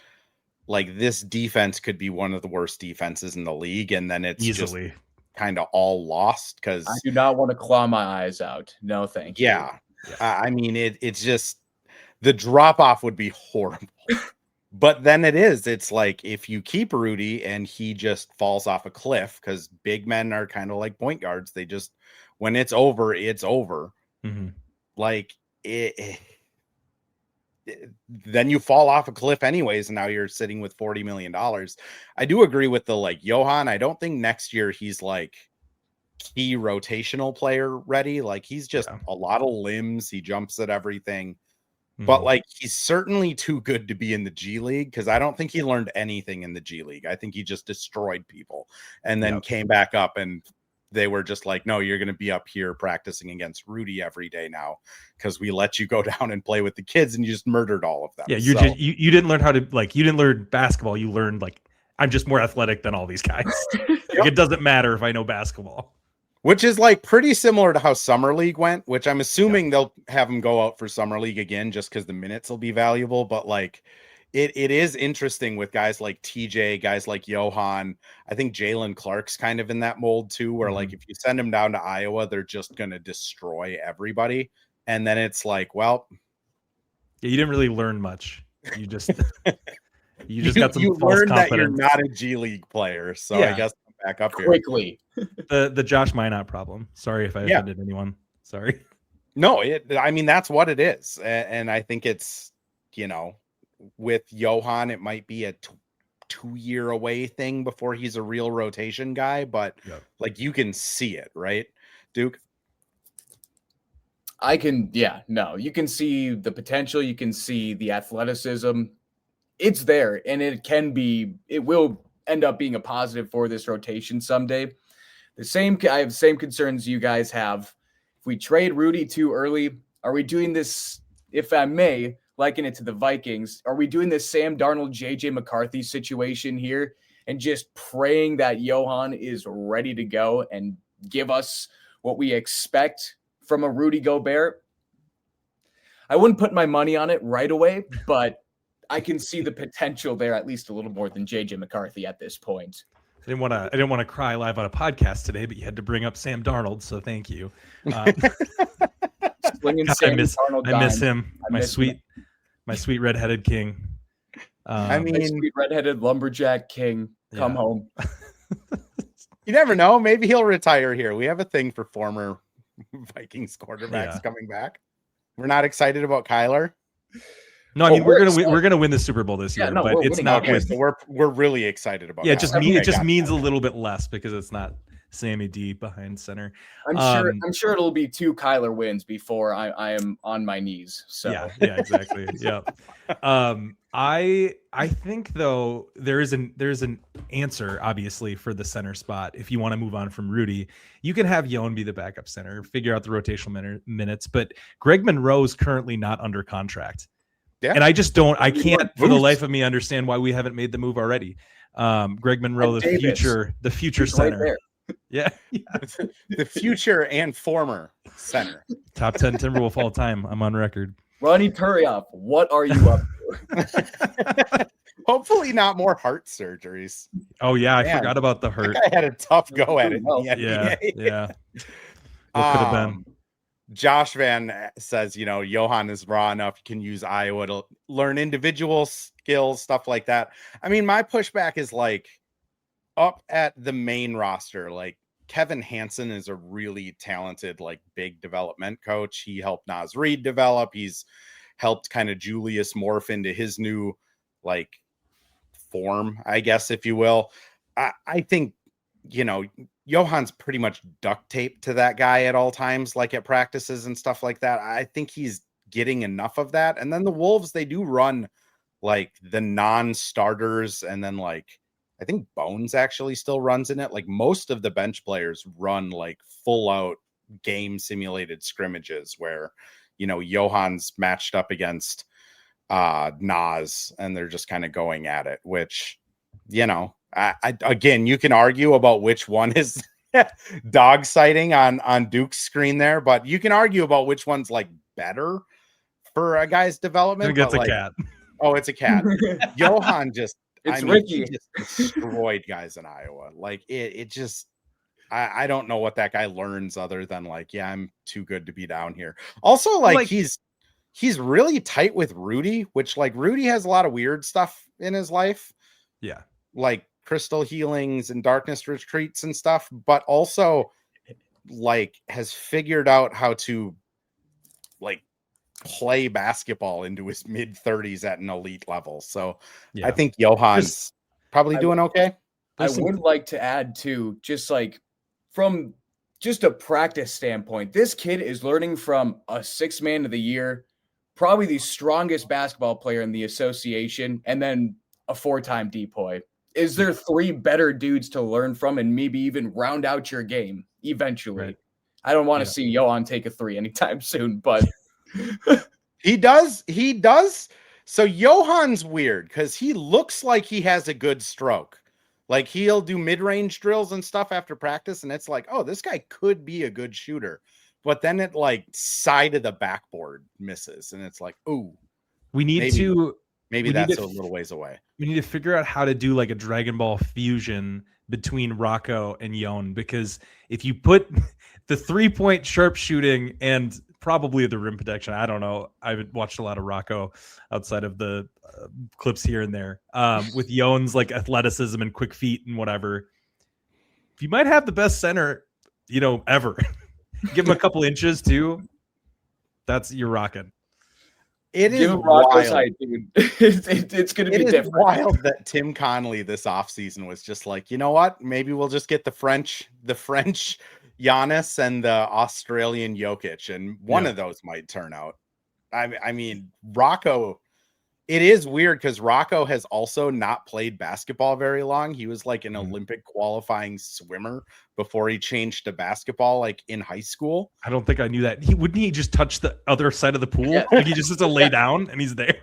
like this defense could be one of the worst defenses in the league. And then it's easily just kind of all lost, because I do not want to claw my eyes out. No, thank you. Yeah. I mean, it's just the drop off would be horrible. But then it's like if you keep Rudy and he just falls off a cliff, because big men are kind of like point guards. They just, when it's over, it's over. Mm-hmm. Like then you fall off a cliff anyways. And now you're sitting with $40 million. I do agree with the like Johan. I don't think next year he's like key rotational player ready. Like he's just a lot of limbs. He jumps at everything. But like he's certainly too good to be in the G League, because I don't think he learned anything in the G League. I think he just destroyed people and then came back up, and they were just like, no, you're going to be up here practicing against Rudy every day now, because we let you go down and play with the kids, and you just murdered all of them. Yeah, you didn't learn how to, like, you didn't learn basketball. You learned like, I'm just more athletic than all these guys. Like, it doesn't matter if I know basketball. Which is like pretty similar to how Summer League went, which I'm assuming they'll have him go out for Summer League again, just because the minutes will be valuable. But like it is interesting with guys like TJ, guys like Johan. I think Jalen Clark's kind of in that mold too, where like if you send him down to Iowa, they're just going to destroy everybody. And then it's like, well, yeah, you didn't really learn much. You just got some false learned confidence. That you're not a G League player. So I guess I'm back up quickly. The Josh Minot problem. Sorry if I offended anyone. Sorry. No, I mean, that's what it is. And I think it's, with Johan, it might be a 2-year away thing before he's a real rotation guy, but like you can see it, right, Duke? You can see the potential. You can see the athleticism. It's there, and it will end up being a positive for this rotation someday. I have the same concerns you guys have. If we trade Rudy too early, are we doing this, if I may liken it to the Vikings, are we doing this Sam Darnold, JJ McCarthy situation here and just praying that Johan is ready to go and give us what we expect from a Rudy Gobert? I wouldn't put my money on it right away, but I can see the potential there at least a little more than JJ McCarthy at this point. I didn't want to cry live on a podcast today, but you had to bring up Sam Darnold, so thank you. I miss him. My sweet redheaded king. My sweet redheaded lumberjack king. Come home. You never know. Maybe he'll retire here. We have a thing for former Vikings quarterbacks coming back. We're not excited about Kyler. No, I mean we're gonna win the Super Bowl this year, but it's not. Okay, so we're really excited about. Yeah, it just means a little bit less because it's not Sammy D behind center. I'm sure it'll be 2 Kyler wins before I am on my knees. So yeah, exactly. Yeah. I think though there's an answer obviously for the center spot. If you want to move on from Rudy, you can have Yoan be the backup center, figure out the rotational minutes. But Greg Monroe's currently not under contract. Yeah. And I can't for the life of me understand why we haven't made the move already. Greg Monroe, the future center. Right yeah. The future and former center. Top 10 Timberwolf all time. I'm on record. Ronnie Turioff, what are you up to? Hopefully not more heart surgeries. Oh yeah, I forgot about the hurt. I had a tough go at it. Yeah. What could have been? Josh Van says, Johan is raw enough. You can use Iowa to learn individual skills, stuff like that. I mean, my pushback is like up at the main roster, like Kevin Hansen is a really talented, like big development coach. He helped Naz Reid develop. He's helped kind of Julius morph into his new like form, I guess, if you will. I think, Johan's pretty much duct taped to that guy at all times, like at practices and stuff like that. I think he's getting enough of that. And then the Wolves, they do run like the non-starters, and then like I think Bones actually still runs in it. Like most of the bench players run like full out game simulated scrimmages where, Johan's matched up against Nas and they're just kind of going at it, which, again, you can argue about which one is dog sighting on Duke's screen there, but you can argue about which one's like better for a guy's development. I think it's a cat. Oh, it's a cat. Johan just, Ricky. he just destroyed guys in Iowa. Like it just, I don't know what that guy learns other than like, yeah, I'm too good to be down here. Also, like he's really tight with Rudy, which like Rudy has a lot of weird stuff in his life. Yeah. Like crystal healings and darkness retreats and stuff, but also like has figured out how to like play basketball into his mid 30s at an elite level. So yeah. I think Johan's probably doing okay. I would like to add too, just like from just a practice standpoint, this kid is learning from a 6th man of the year, probably the strongest basketball player in the association, and then a 4-time depoy. Is there 3 better dudes to learn from and maybe even round out your game eventually? Right. I don't want to see Johan take a 3 anytime soon, but he does. So Johan's weird because he looks like he has a good stroke. Like he'll do mid-range drills and stuff after practice, and it's like, oh, this guy could be a good shooter. But then it like side of the backboard misses, and it's like, ooh, maybe that's a little ways away. We need to figure out how to do like a Dragon Ball fusion between Rocco and Yon, because if you put the 3-point sharpshooting and probably the rim protection, I don't know. I haven't watched a lot of Rocco outside of the clips here and there. With Yon's like athleticism and quick feet and whatever, you might have the best center, ever. Give him a couple inches too. You're rocking. It is wild. Height, dude. It's going to be different. Wild that Tim Connolly this offseason was just like, you know what? Maybe we'll just get the French Giannis and the Australian Jokic, and one of those might turn out. I mean, Rocco, it is weird because Rocco has also not played basketball very long. He was like an Olympic qualifying swimmer before he changed to basketball, like in high school. I don't think I knew that. Wouldn't he just touch the other side of the pool? Yeah. Like he just has to lay down and he's there.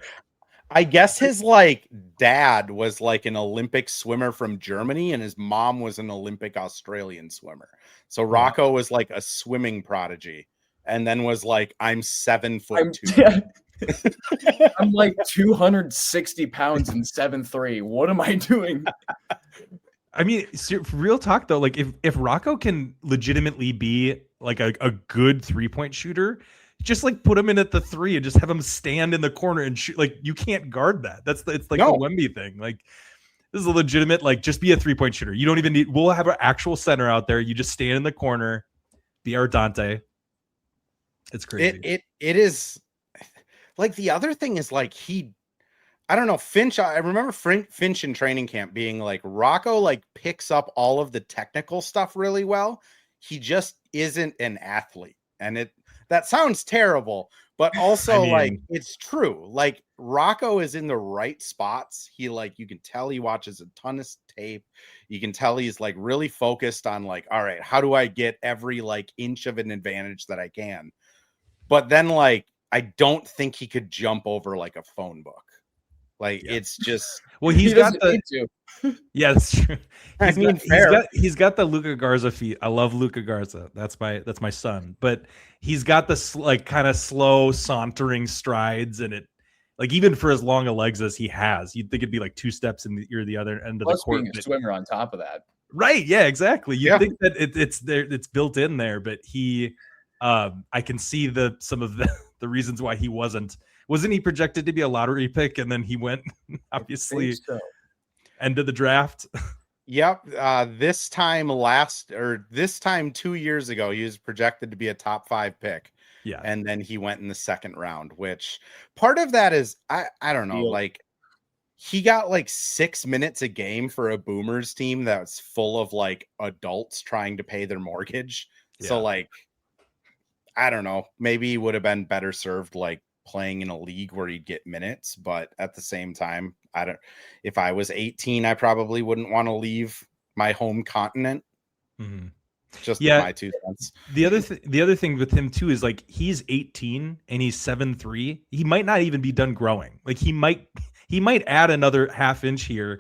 I guess his like dad was like an Olympic swimmer from Germany, and his mom was an Olympic Australian swimmer. So Rocco was like a swimming prodigy, and then was like, I'm 7'2". Yeah. I'm like 260 pounds and 7'3". What am I doing? I mean, real talk though, like if Rocco can legitimately be like a good 3-point shooter, just like put him in at the 3 and just have him stand in the corner and shoot. Like you can't guard that. It's like a Wemby thing. Like this is a legitimate, like just be a 3-point shooter. You don't even need, we'll have an actual center out there. You just stand in the corner, be our Dante. It's crazy. It is. Like the other thing is like I don't know, Finch. I remember Finch in training camp being like, Rocco like picks up all of the technical stuff really well. He just isn't an athlete. And that sounds terrible, but also like it's true. Like Rocco is in the right spots. He like, you can tell he watches a ton of tape. You can tell he's like really focused on like, all right, how do I get every like inch of an advantage that I can? But then like, I don't think he could jump over like a phone book. Like it's just, well, he's got the, yeah, that's true. He's got the Luka Garza feet. I love Luka Garza. That's my son, but he's got this like kind of slow sauntering strides, and it like, even for as long a legs as he has, you'd think it'd be like 2 steps in the other end of the court. Being a swimmer on top of that. Right. Yeah, exactly. You think that it's there, it's built in there, but he, I can see some of the reasons why he wasn't he projected to be a lottery pick, and then he went obviously end of the draft. Yep. This time 2 years ago, he was projected to be a top 5 pick. Yeah. And then he went in the 2nd round, which part of that is, I don't know, like he got like 6 minutes a game for a Boomers team that's full of like adults trying to pay their mortgage. So Yeah. like, I don't know, maybe he would have been better served like playing in a league where he'd get minutes, but at the same time, if I was 18, I probably wouldn't want to leave my home continent. Mm-hmm. Just my 2 cents. The other thing with him too is like he's 18 and he's 7'3". He might not even be done growing. Like he might add another half inch here,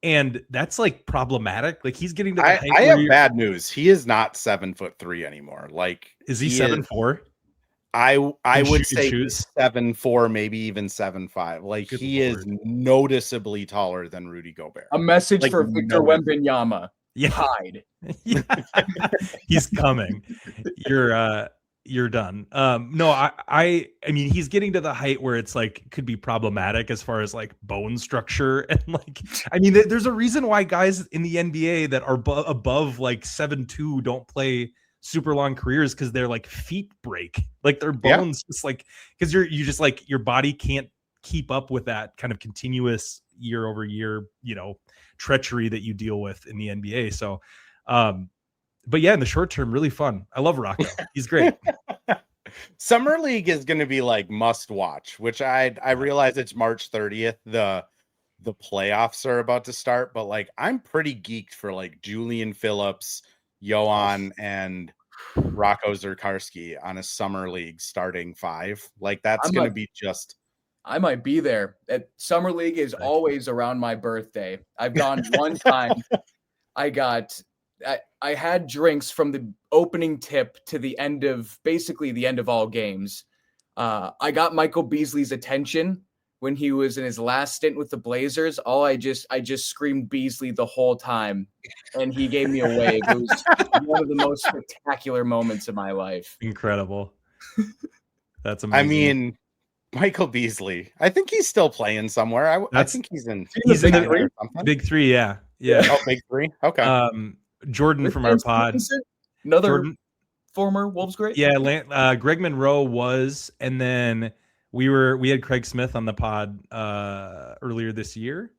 and that's like problematic. Like he's getting to the height. I have bad news. He is not 7'3" anymore. Like, is he 7'4"? I would say 7'4", maybe even 7'5". Like Good he Lord. is noticeably taller than Rudy Gobert. A message for Victor Wembanyama. Yeah. Hide. Yeah. He's coming. You're done. No, I mean he's getting to the height where it's like could be problematic as far as like bone structure and like I mean there's a reason why guys in the NBA that are above like 7'2" don't play super long careers, because their like feet break, like their bones just like because you just like your body can't keep up with that kind of continuous year over year, treachery that you deal with in the NBA. So but yeah, in the short term, really fun. I love Rocco. He's great. Summer League is going to be like must watch, which I realize it's March 30th. The playoffs are about to start, but like I'm pretty geeked for like Julian Phillips, Johan, and Rocco Zerkarski on a Summer League starting 5. Like that's going to be just. I might be there. Summer League is always around my birthday. I've gone one time. I had drinks from the opening tip to the end of all games. I got Michael Beasley's attention when he was in his last stint with the Blazers. I just screamed Beasley the whole time, and he gave me a wave. It was one of the most spectacular moments of my life. Incredible. That's amazing. I mean, Michael Beasley. I think he's still playing somewhere. I think he's in the Big Three. Yeah. Oh, Big Three. Okay. Jordan from our pod, another former Wolves great. Yeah, Greg Monroe was, and then we had Craig Smith on the pod earlier this year,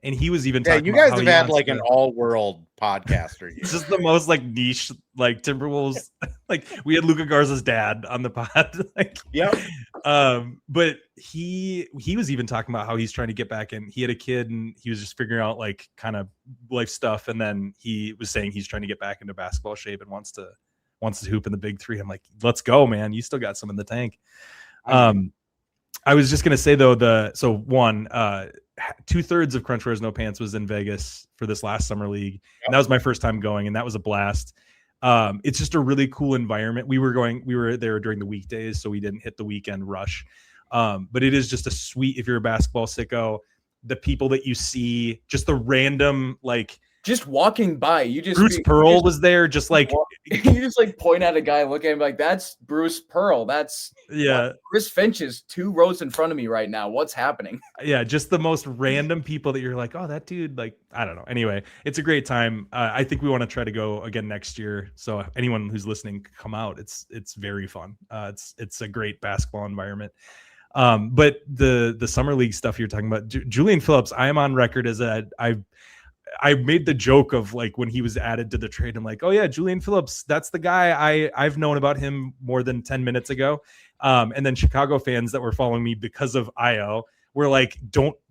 and he was even talking. You guys have had like an all-world podcaster. It's just the most like niche, like Timberwolves. Like we had Luka Garza's dad on the pod. Like, but he was even talking about how he's trying to get back in. He had a kid and he was just figuring out like kind of life stuff, and then he was saying he's trying to get back into basketball shape and wants to hoop in the Big Three. I'm like, let's go, man! You still got some in the tank. I was just gonna say though, 2/3 of Crunch Wears No Pants was in Vegas for this last Summer League. And that was my first time going, and that was a blast. It's just a really cool environment. We were there during the weekdays, so we didn't hit the weekend rush. But it is just a sweet, if you're a basketball sicko, the people that you see, just the random, like just walking by, Bruce Pearl was there, just like you just like point at a guy, look at him like, that's Bruce Pearl. That's Chris Finch is 2 rows in front of me right now. What's happening? Yeah, just the most random people that you're like, oh, that dude, like, I don't know. Anyway, it's a great time. I think we want to try to go again next year. So anyone who's listening, come out. It's very fun. It's a great basketball environment. But the Summer League stuff you're talking about, Julian Phillips, I am on record as I made the joke of like when he was added to the trade, I'm like, oh yeah, Julian Phillips, that's the guy. I've known about him more than 10 minutes ago. And then Chicago fans that were following me because of Ayo were like,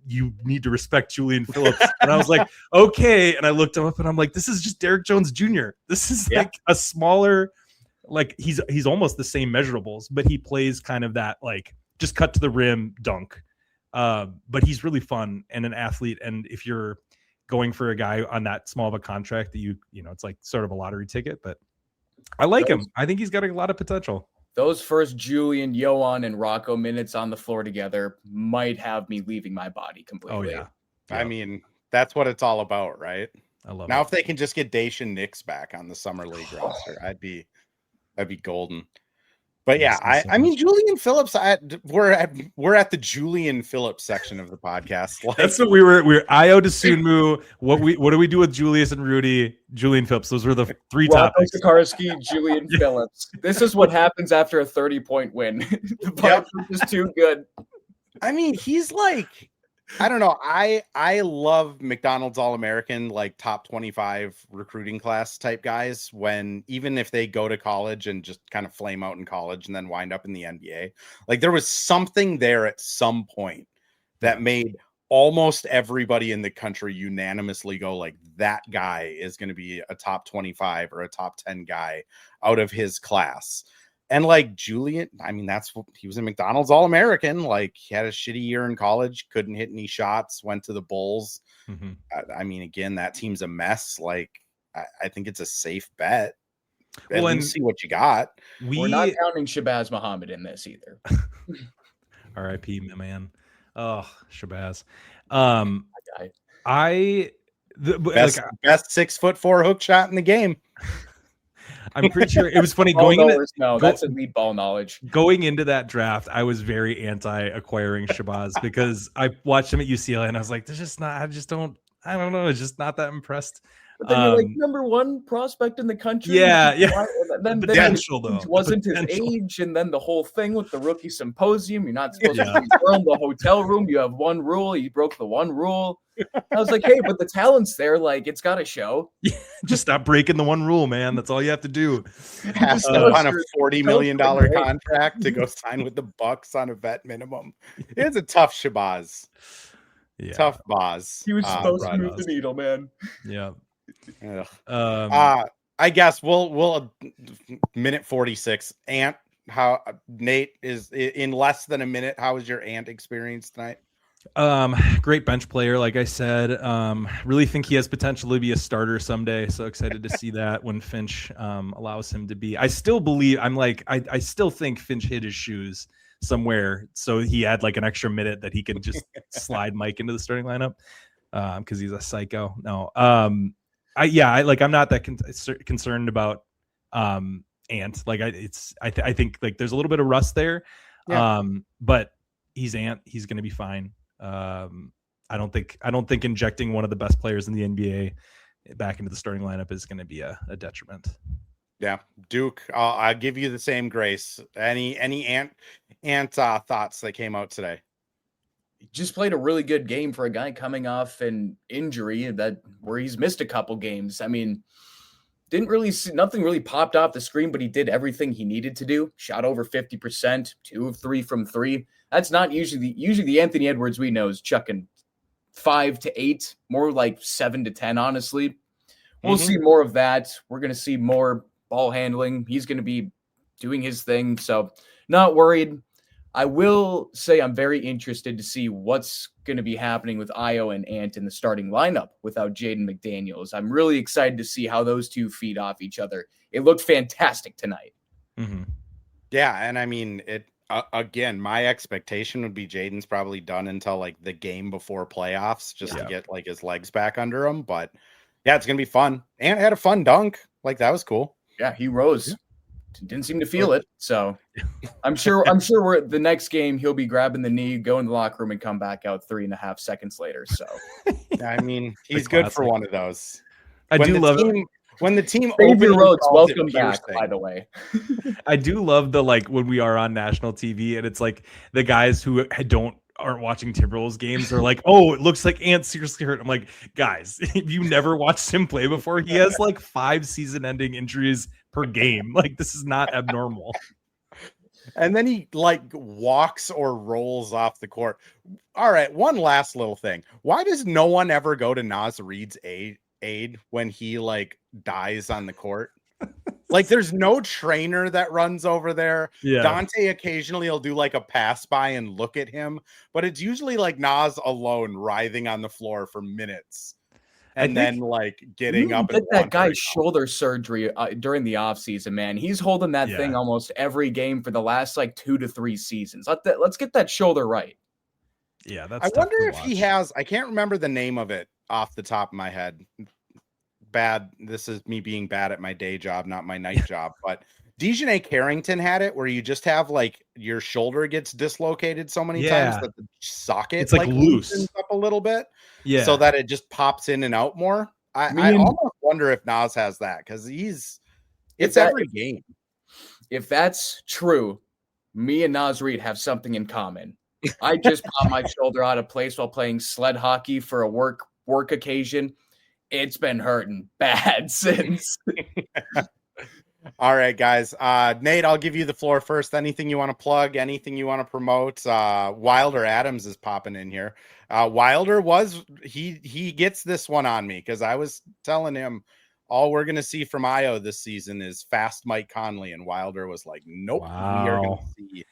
you need to respect Julian Phillips. And I was like, okay. And I looked him up and I'm like, this is just Derek Jones Jr. This is like a smaller, like he's almost the same measurables, but he plays kind of that like just cut to the rim dunk. But he's really fun and an athlete. And if you're going for a guy on that small of a contract that you know, it's like sort of a lottery ticket, but I like him. I think he's got a lot of potential. Those first Julian, Johan, and Rocco minutes on the floor together might have me leaving my body completely. Oh, yeah. I mean, that's what it's all about, right? I love now it. If they can just get Dacian Nix back on the Summer League roster, that'd be golden. But yeah, I mean, Julian Phillips, we're at the Julian Phillips section of the podcast. Like, that's what we're Ayo Dosunmu. What do we do with Julius and Rudy? Julian Phillips. Those were the 3 topics. Zerkarski, Julian Phillips. This is what happens after a 30-point win. The podcast is too good. I mean, he's like I don't know. I love McDonald's All-American, like top 25 recruiting class type guys, when even if they go to college and just kind of flame out in college and then wind up in the NBA. Like there was something there at some point that made almost everybody in the country unanimously go like, that guy is going to be a top 25 or a top 10 guy out of his class. And like Julian, I mean, he was a McDonald's All-American. Like he had a shitty year in college, couldn't hit any shots, went to the Bulls. Mm-hmm. I mean, again, that team's a mess. Like I think it's a safe bet. At least see what you got. We're not counting Shabazz Muhammad in this either. R.I.P. my man. Oh, Shabazz. Best 6'4" hook shot in the game. I'm pretty sure it was funny that's elite ball knowledge. Going into that draft, I was very anti-acquiring Shabazz because I watched him at UCLA and I was like, there's just not, I don't know, it's just not that impressed. But then you're like number one prospect in the country. Yeah. Then potential though. It wasn't his age, and then the whole thing with the rookie symposium. You're not supposed to be in the hotel room. You have one rule. You broke the one rule. I was like, hey, but the talent's there. Like, it's got to show. Just stop breaking the one rule, man. That's all you have to do. Pass on a $40 million contract to go sign with the Bucks on a vet minimum. It's a tough Shabazz. Yeah. Tough Boz. He was supposed to move the needle, man. Yeah. I guess we'll minute 46. Ant, how Nate is in less than a minute. How was your Ant experience tonight? Great bench player, like I said. Really think he has potential to be a starter someday. So excited to see that when Finch allows him to be. I still believe I still think Finch hid his shoes somewhere, so he had like an extra minute that he could just slide Mike into the starting lineup because he's a psycho. No, I'm not that concerned about Ant. Like I think like there's a little bit of rust there, but he's Ant. He's going to be fine. I don't think injecting one of the best players in the NBA back into the starting lineup is going to be a detriment. Yeah, Duke, I'll give you the same grace. Any Ant thoughts that came out today? Just played a really good game for a guy coming off an injury where he's missed a couple games. I mean, nothing really popped off the screen, but he did everything he needed to do. Shot over 50%, 2 of 3 from 3. That's not usually the Anthony Edwards we know is chucking 5 to 8, more like 7 to 10, honestly. We'll see more of that. We're going to see more ball handling. He's going to be doing his thing. So not worried. I will say I'm very interested to see what's going to be happening with Ayo and Ant in the starting lineup without Jaden McDaniels. I'm really excited to see how those two feed off each other. It looked fantastic tonight. Mm-hmm. Yeah, and I mean, again, my expectation would be Jaden's probably done until like the game before playoffs just to get like his legs back under him. But yeah, it's going to be fun. Ant had a fun dunk. Like that was cool. Yeah, he rose. Yeah. Didn't seem to feel it, so I'm sure we're the next game he'll be grabbing the knee, go in the locker room, and come back out 3.5 seconds later. So, I mean, he's good for one of those. I do love it when the team Xavier Rhodes, welcome back. By the way, I do love the like when we are on national TV and it's like the guys who aren't watching Timberwolves games are like, oh, it looks like Ant's seriously hurt. I'm like, guys, if you never watched him play before, he has like 5 season-ending injuries per game. Like this is not abnormal. And then he like walks or rolls off the court. All right, one last little thing. Why does no one ever go to Naz Reid's aid when he like dies on the court? Like there's no trainer that runs over there. Yeah. Dante occasionally will do like a pass by and look at him, but it's usually like Naz alone writhing on the floor for minutes. And then like getting up and that guy's shoulder surgery during the offseason, man. He's holding that thing almost every game for the last like 2 to 3 seasons. Let's get that shoulder right. Yeah, that's I wonder if he has, I can't remember the name of it off the top of my head. Bad. This is me being bad at my day job, not my night job. But Dejounte Carrington had it where you just have like your shoulder gets dislocated so many times that the socket it's like loose up a little bit. Yeah. So that it just pops in and out more. I almost wonder if Naz has that because it's every game. If that's true, me and Naz Reid have something in common. I just popped my shoulder out of place while playing sled hockey for a work occasion. It's been hurting bad since. All right, guys. Nate, I'll give you the floor first. Anything you want to plug? Anything you want to promote? Wilder Adams is popping in here. Wilder he gets this one on me because I was telling him all we're going to see from Ayo this season is fast Mike Conley, and Wilder was like, nope, we are going to see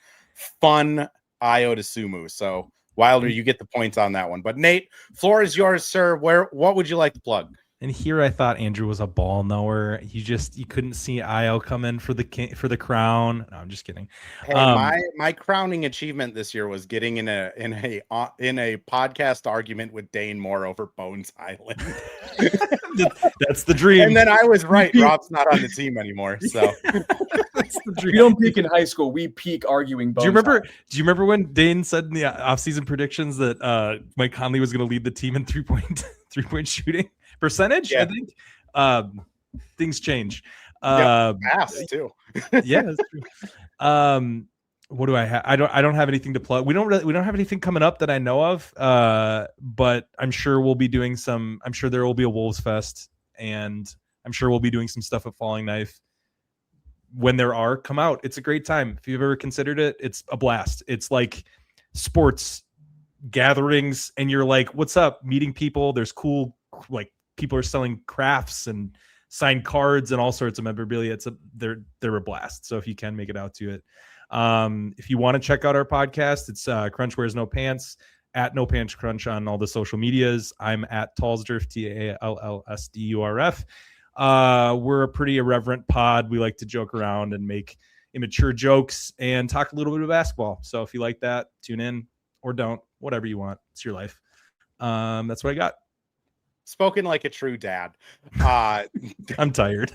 fun Ayo Dosunmu. So Wilder, you get the points on that one. But Nate, floor is yours, sir. What would you like to plug? And here I thought Andrew was a ball knower. You couldn't see Ayo come in for the crown. No, I'm just kidding. Hey, my crowning achievement this year was getting in a podcast argument with Dane Moore over Bones Island. That's the dream. And then I was right. Rob's not on the team anymore. So that's the dream. We don't peak in high school. We peak arguing Bones. Do you remember when Dane said in the offseason predictions that Mike Conley was going to lead the team in three-point shooting percentage? Yeah. I think things change. Fast too. Yeah, that's true. What do I have? I don't have anything to plug. We don't have anything coming up that I know of. But I'm sure we'll be doing some. I'm sure there will be a Wolves Fest, and I'm sure we'll be doing some stuff at Falling Knife. When there are, come out. It's a great time. If you've ever considered it, it's a blast. It's like sports gatherings, and you're like, "What's up?" Meeting people. There's cool, like, people are selling crafts and signed cards and all sorts of memorabilia. They're a blast. So if you can make it out to it. If you want to check out our podcast, it's Crunch Wears No Pants, at No Pants Crunch on all the social medias. I'm at Talsdurf, TALLSDURF. We're a pretty irreverent pod. We like to joke around and make immature jokes and talk a little bit of basketball. So if you like that, tune in or don't, whatever you want. It's your life. That's what I got. Spoken like a true dad. I'm tired.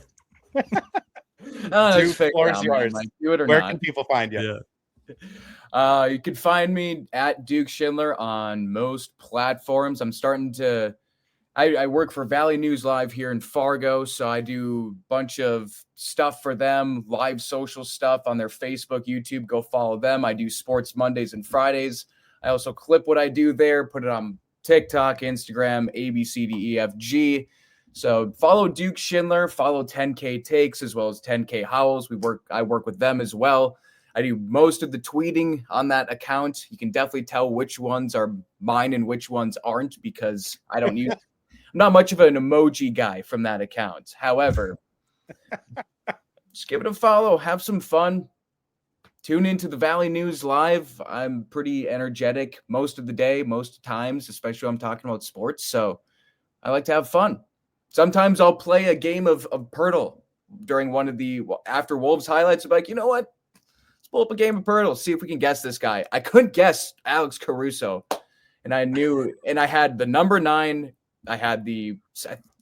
Two floors yours. Where can people find you? Yeah. You can find me at Duke Schindler on most platforms. I'm starting to I work for Valley News Live here in Fargo, so I do a bunch of stuff for them, live social stuff on their Facebook, YouTube. Go follow them. I do Sports Mondays and Fridays. I also clip what I do there, put it on TikTok, Instagram, ABCDEFG. So follow Duke Schindler, follow 10K Takes as well as 10K Howls. I work with them as well. I do most of the tweeting on that account. You can definitely tell which ones are mine and which ones aren't because I'm not much of an emoji guy from that account. However, just give it a follow, have some fun. Tune into the Valley News Live. I'm pretty energetic most of the day, most times, especially when I'm talking about sports. So I like to have fun. Sometimes I'll play a game of Pirtle during one of the after Wolves highlights. I'm like, you know what? Let's pull up a game of Pirtle, see if we can guess this guy. I couldn't guess Alex Caruso. And I had the number 9. I had the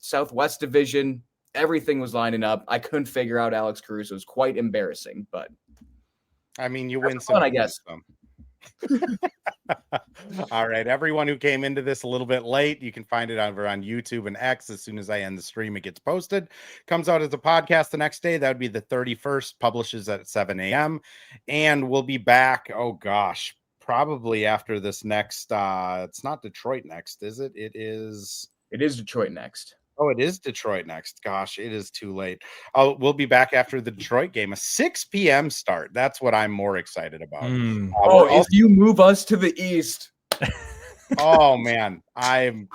Southwest Division. Everything was lining up. I couldn't figure out Alex Caruso. It was quite embarrassing, but I mean, you win some, I guess. All right, everyone who came into this a little bit late, you can find it over on YouTube and X. As soon as I end the stream, it gets posted. Comes out as a podcast the next day. That would be the 31st. Publishes at 7 a.m. And we'll be back, oh gosh, probably after this next. It's not Detroit next, is it? It is Detroit next. Oh, it is Detroit next. Gosh, it is too late. We'll be back after the Detroit game, a 6 p.m. start. That's what I'm more excited about. If you move us to the East. Oh, man. I'm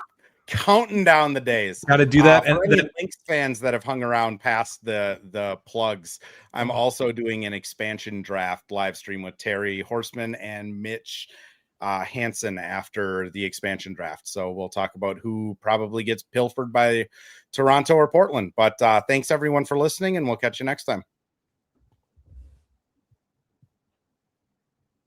counting down the days. Got to do that. And the Lynx fans that have hung around past the plugs, I'm also doing an expansion draft live stream with Terry Horseman and Mitch Hansen after the expansion draft. So we'll talk about who probably gets pilfered by Toronto or Portland. But thanks everyone for listening, and we'll catch you next time.